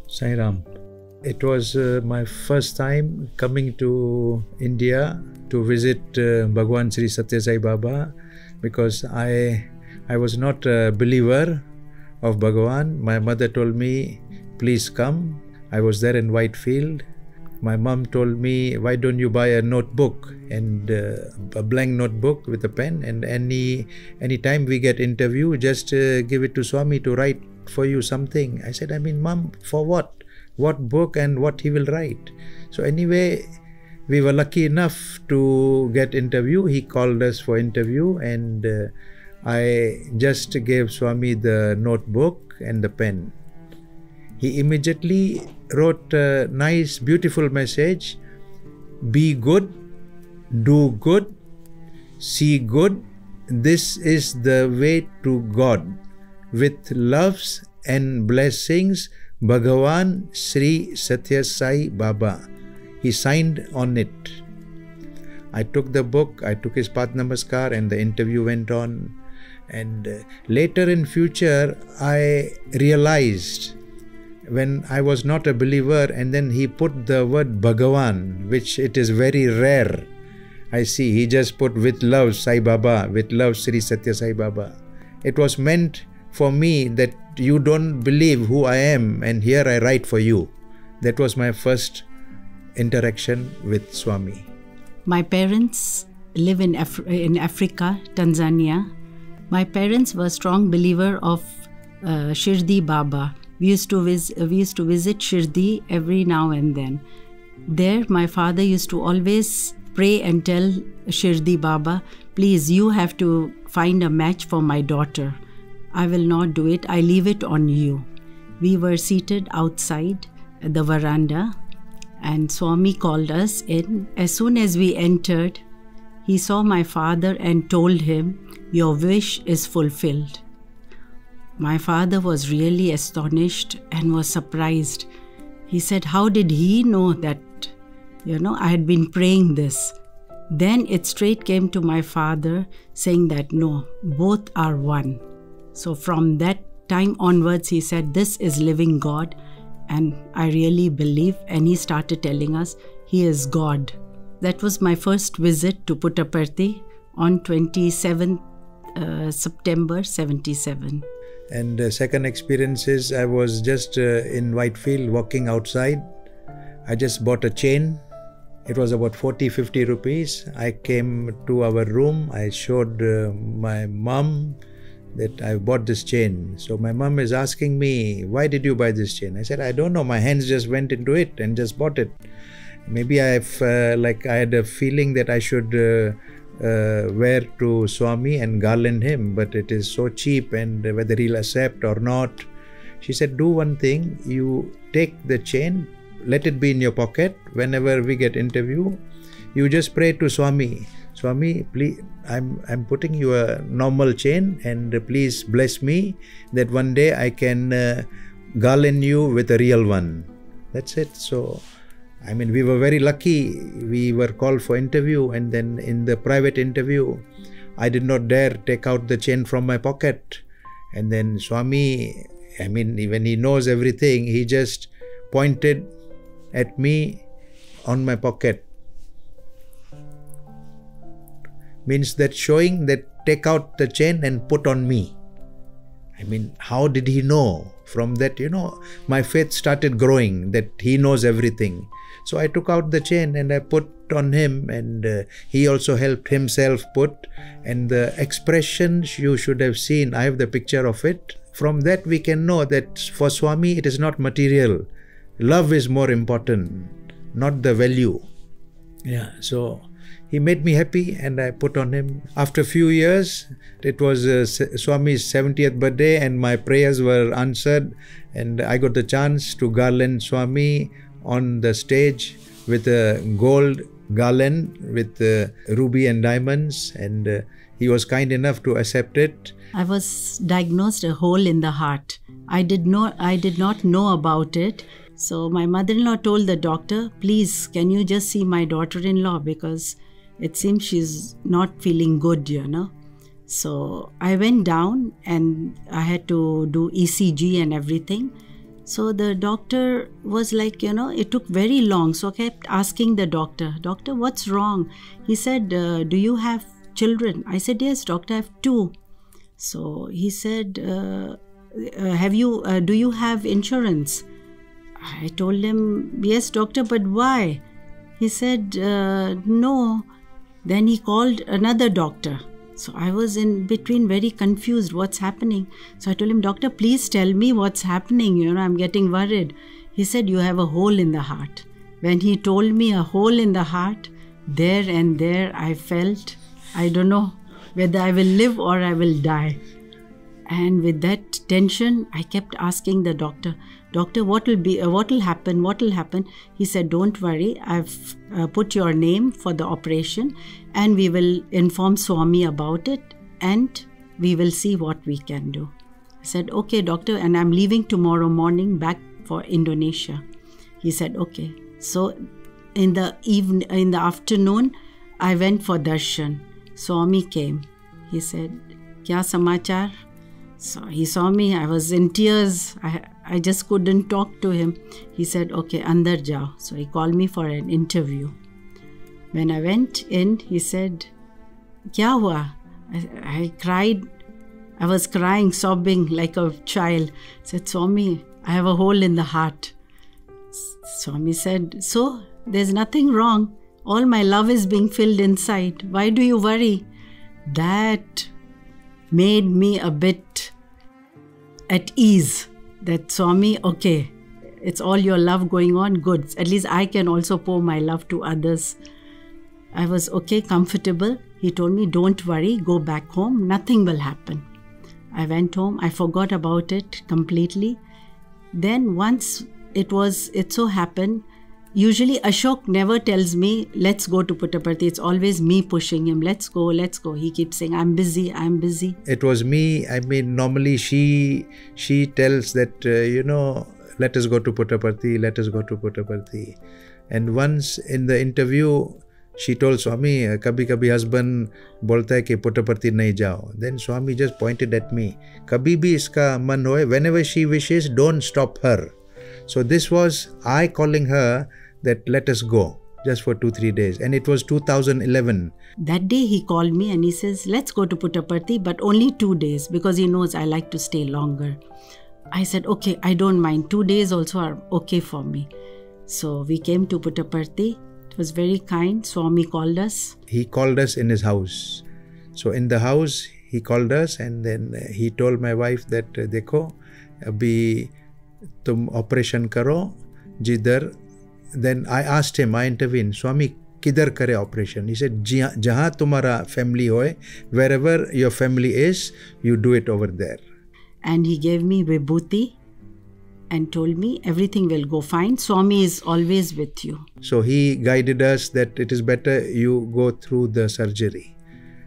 Sai Ram. It was my first time coming to India to visit Bhagawan Sri Sathya Sai Baba, because I was not a believer of Bhagawan. My mother told me, please come. I was there in Whitefield. My mom told me, why don't you buy a notebook and a blank notebook with a pen, and any time we get interview, just give it to Swami to write for you something. I said, Mom, for what? What book and what he will write? So anyway, we were lucky enough to get interview. He called us for interview, and I just gave Swami the notebook and the pen. He immediately wrote a nice, beautiful message. Be good, do good, see good. This is the way to God. With loves and blessings, Bhagawan Sri Sathya Sai Baba. He signed on it. I took the book, I took his Path Namaskar, and the interview went on. And later in future, I realized, when I was not a believer, and then he put the word Bhagawan, which it is very rare. I see, he just put with love Sai Baba, with love Sri Sathya Sai Baba. It was meant for me that you don't believe who I am, and here I write for you. That was my first interaction with Swami. My parents live in Africa, Tanzania. My parents were strong believer of Shirdi Baba. We used to visit Shirdi every now and then. There, my father used to always pray and tell Shirdi Baba, please, you have to find a match for my daughter. I will not do it. I leave it on you. We were seated outside the veranda, and Swami called us in. As soon as we entered, he saw my father and told him, your wish is fulfilled. My father was really astonished and was surprised. He said, how did he know that, I had been praying this? Then it straight came to my father saying that, no, both are one. So from that time onwards, he said, this is living God. And I really believe, and he started telling us, he is God. That was my first visit to Puttaparthi on 27th September 77. And second experience is, I was just in Whitefield walking outside. I just bought a chain. It was about 40-50 rupees. I came to our room. I showed my mom that I bought this chain. So my mom is asking me, why did you buy this chain? I said, I don't know. My hands just went into it and just bought it. Maybe I had a feeling that I should wear to Swami and garland him, but it is so cheap, and whether he'll accept or not. She said, do one thing, you take the chain, let it be in your pocket. Whenever we get interview, you just pray to Swami. Swami, please, I'm putting you a normal chain, and please bless me that one day I can garland you with a real one. That's it. So we were very lucky. We were called for interview, and then in the private interview, I did not dare take out the chain from my pocket. And then Swami, when he knows everything, he just pointed at me on my pocket. Means that showing that take out the chain and put on me. How did he know? From that, my faith started growing, that he knows everything. So I took out the chain and I put on him, and he also helped himself put. And the expressions you should have seen, I have the picture of it. From that we can know that for Swami it is not material. Love is more important, not the value. Yeah, so he made me happy, and I put on him. After a few years, it was Swami's 70th birthday, and my prayers were answered, and I got the chance to garland Swami on the stage with a gold garland with ruby and diamonds, and he was kind enough to accept it. I was diagnosed a hole in the heart. I did not know about it. So my mother-in-law told the doctor, please, can you just see my daughter-in-law, because it seems she's not feeling good, So I went down and I had to do ECG and everything. So the doctor was like, it took very long. So I kept asking the doctor, what's wrong? He said, do you have children? I said, yes, doctor, I have 2. So he said, do you have insurance? I told him, yes, doctor, but why? He said, no. Then he called another doctor. So I was in between, very confused, what's happening. So I told him, doctor, please tell me what's happening. I'm getting worried. He said, you have a hole in the heart. When he told me a hole in the heart, there and there I felt, I don't know whether I will live or I will die. And with that tension, I kept asking the doctor, what will happen? He said, don't worry, I've put your name for the operation and we will inform Swami about it and we will see what we can do. I said, okay, doctor, and I'm leaving tomorrow morning back for Indonesia. He said, okay. So in the afternoon, I went for darshan. Swami came. He said, kya samachar? So he saw me, I was in tears. I just couldn't talk to him. He said, okay, andar jao. So he called me for an interview. When I went in, he said, kya hua? I cried. I was crying, sobbing like a child. I said, Swami, I have a hole in the heart. Swami said, so there's nothing wrong. All my love is being filled inside. Why do you worry? That made me a bit at ease. That Swami, okay, it's all your love going on, good. At least I can also pour my love to others. I was okay, comfortable. He told me, don't worry, go back home, nothing will happen. I went home, I forgot about it completely. Then once it so happened, usually Ashok never tells me, let's go to Puttaparthi. It's always me pushing him, let's go. He keeps saying, I'm busy. It was me. I mean, normally she tells that, let us go to Puttaparthi. And once in the interview, she told Swami, kabhi husband bolta hai ki Puttaparthi nahi jao. Then Swami just pointed at me, kabhi bhi iska man hoye, whenever she wishes, don't stop her. So this was I calling her that let us go just for 2-3 days. And it was 2011. That day he called me and he says, let's go to Puttaparthi, but only 2 days because he knows I like to stay longer. I said, okay, I don't mind. 2 days also are okay for me. So we came to Puttaparthi. It was very kind. Swami called us. He called us in his house. So in the house, he called us and then he told my wife that, dekho, abhi tum operation karo, jidhar. Then I asked him, I intervened, Swami, kidhar kare operation? He said, jahan tumhara family hoye, wherever your family is, you do it over there. And he gave me vibhuti and told me everything will go fine. Swami is always with you. So he guided us that it is better you go through the surgery.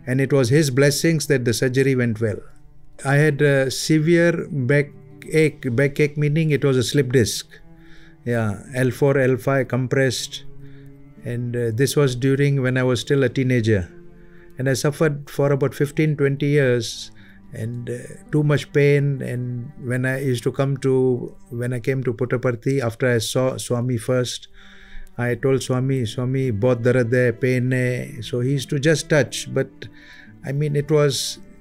And it was his blessings that the surgery went well. I had a severe backache meaning it was a slip disc. Yeah, L4, L5 compressed. And this was during when I was still a teenager. And I suffered for about 15-20 years. And too much pain. And when I came to Puttaparthi, after I saw Swami first, I told Swami, bahut darad hai, pain hai. So he used to just touch. But I mean,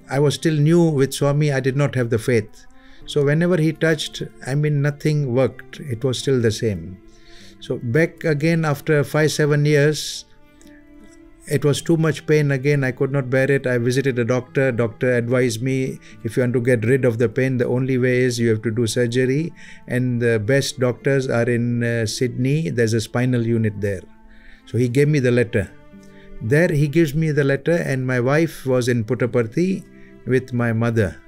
I was still new with Swami. I did not have the faith. So whenever he touched, I mean, nothing worked. It was still the same. So back again after 5-7 years, it was too much pain again. I could not bear it. I visited a doctor. Doctor advised me, if you want to get rid of the pain, the only way is you have to do surgery. And the best doctors are in Sydney. There's a spinal unit there. So he gave me the letter. There he gives me the letter and my wife was in Puttaparthi with my mother.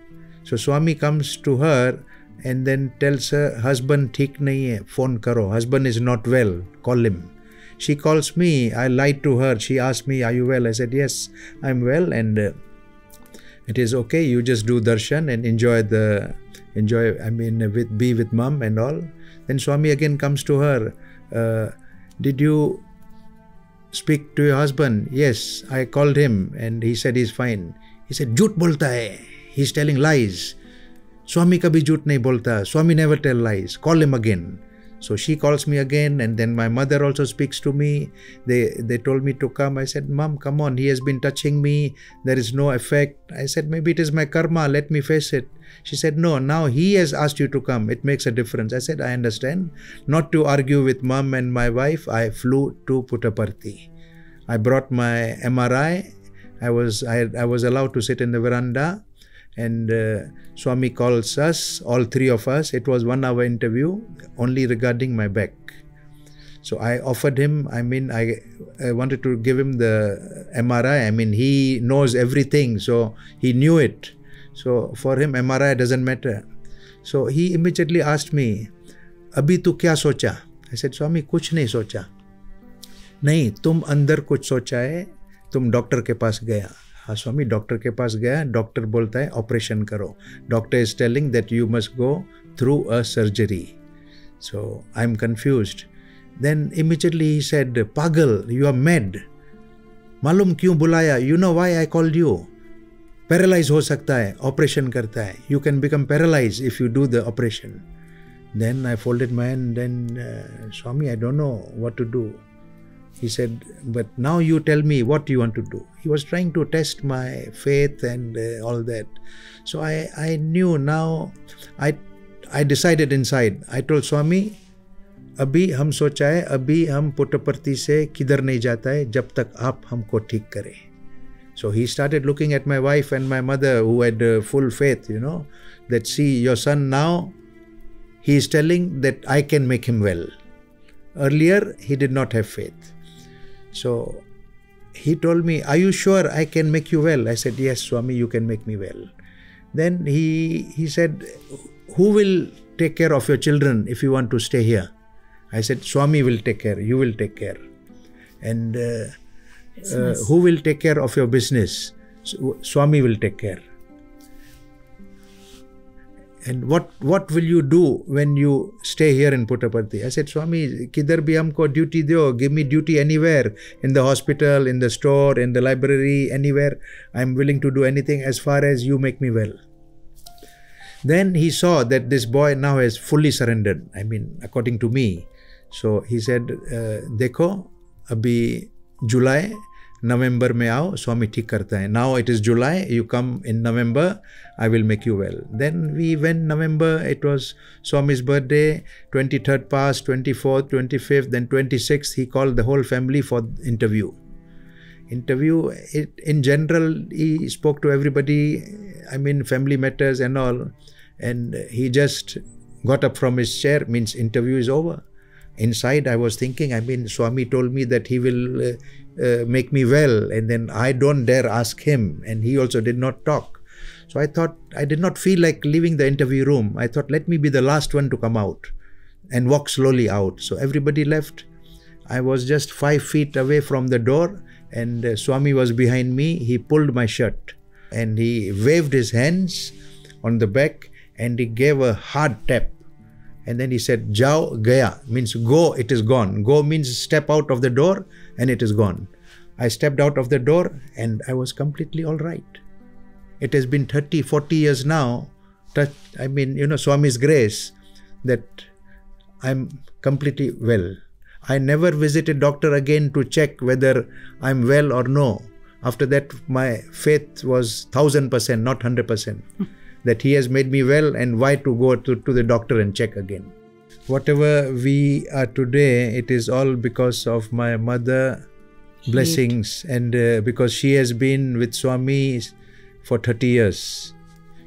So Swami comes to her and then tells her, husband theek nahi hai, phone karo. Husband is not well, call him. She calls me, I lied to her. She asked me, are you well? I said, yes, I'm well and it is okay. You just do darshan and be with mom and all. Then Swami again comes to her. Did you speak to your husband? Yes, I called him and he said he's fine. He said, "Jhoot bolta hai. He's telling lies. Swami kabhi jhoot nahi bolta. Swami never tell lies. Call him again." So she calls me again, and then my mother also speaks to me. They told me to come. I said, "Mom, come on. He has been touching me. There is no effect." I said, "Maybe it is my karma. Let me face it." She said, "No, now he has asked you to come. It makes a difference." I said, "I understand." Not to argue with mom and my wife, I flew to Puttaparthi. I brought my MRI. I was allowed to sit in the veranda, and Swami calls us, all three of us. It was 1 hour interview only regarding my back. So I offered him, I wanted to give him the MRI. He knows everything, so he knew it. So for him, MRI doesn't matter. So he immediately asked me, "Abhi tu kya socha?" I said, "Swami, kuch nahi socha." "Nahi, tum andar kuch socha hai, tum doctor ke paas gaya." "हाँ स्वामी, doctor के पास गया, doctor बोलता है operation करो. Doctor is telling that you must go through a surgery." So I'm confused. Then immediately he said, "Pagal, you are mad. मालूम क्यों बुलाया? You know why I called you? Paralyze हो सकता है, operation करता है. You can become paralyzed if you do the operation." Then I folded my hand and Swami, I don't know what to do. He said, "But now you tell me what you want to do." He was trying to test my faith and all that. So I knew now, I decided inside. I told Swami, "अभी हम सोचा है, अभी हम पुट्टपर्ती से किधर नहीं जाता है जब तक आप हमको ठीक करें." So he started looking at my wife and my mother, who had full faith, that see, your son now, he is telling that I can make him well. Earlier, he did not have faith. So he told me, "Are you sure I can make you well?" I said, "Yes, Swami, you can make me well." Then he said, "Who will take care of your children if you want to stay here?" I said, "Swami will take care, you will take care." And "Who will take care of your business?" "Swami will take care." "And what will you do when you stay here in Puttaparthi?" I said, "Swami, kidhar bhi humko duty do. Give me duty anywhere. In the hospital, in the store, in the library, anywhere. I'm willing to do anything as far as you make me well." Then he saw that this boy now has fully surrendered. According to me. So he said, "Dekho, abhi July, November में आओ, स्वामी ठीक करता है. Now it is July, you come in November, I will make you well." Then we went November, it was Swami's birthday, 23rd passed, 24th, 25th, then 26th, he called the whole family for interview. In general, he spoke to everybody, family matters and all, and he just got up from his chair, means interview is over. Inside I was thinking, Swami told me that he will make me well, and then I don't dare ask him, and he also did not talk. So I thought, I did not feel like leaving the interview room. I thought, let me be the last one to come out and walk slowly out. So everybody left. I was just 5 feet away from the door, and Swami was behind me. He pulled my shirt and he waved his hands on the back and he gave a hard tap. And then he said, "Jao gaya," means go, it is gone. Go means step out of the door and it is gone. I stepped out of the door and I was completely all right. It has been 30, 40 years now, Swami's grace, that I'm completely well. I never visited doctor again to check whether I'm well or no. After that, my faith was 1000%, not 100%. That he has made me well, and why to go to the doctor and check again. Whatever we are today, it is all because of my mother blessings, and because she has been with Swami for 30 years.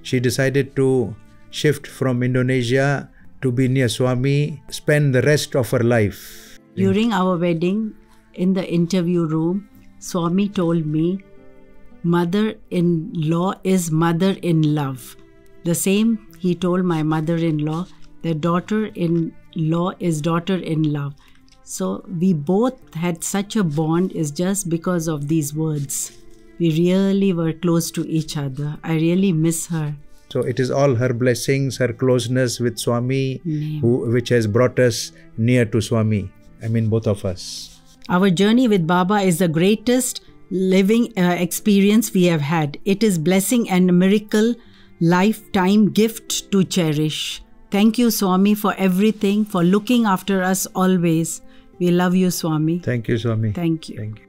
She decided to shift from Indonesia to be near Swami, spend the rest of her life. During our wedding, in the interview room, Swami told me, "Mother-in-law is mother-in-love." The same he told my mother-in-law, that daughter-in-law is daughter-in-love. So we both had such a bond is just because of these words. We really were close to each other. I really miss her. So it is all her blessings, her closeness with Swami, which has brought us near to Swami. Both of us. Our journey with Baba is the greatest living experience we have had. It is blessing and a miracle, lifetime gift to cherish. Thank you, Swami, for everything, for looking after us always. We love you, Swami. Thank you, Swami. Thank you. Thank you.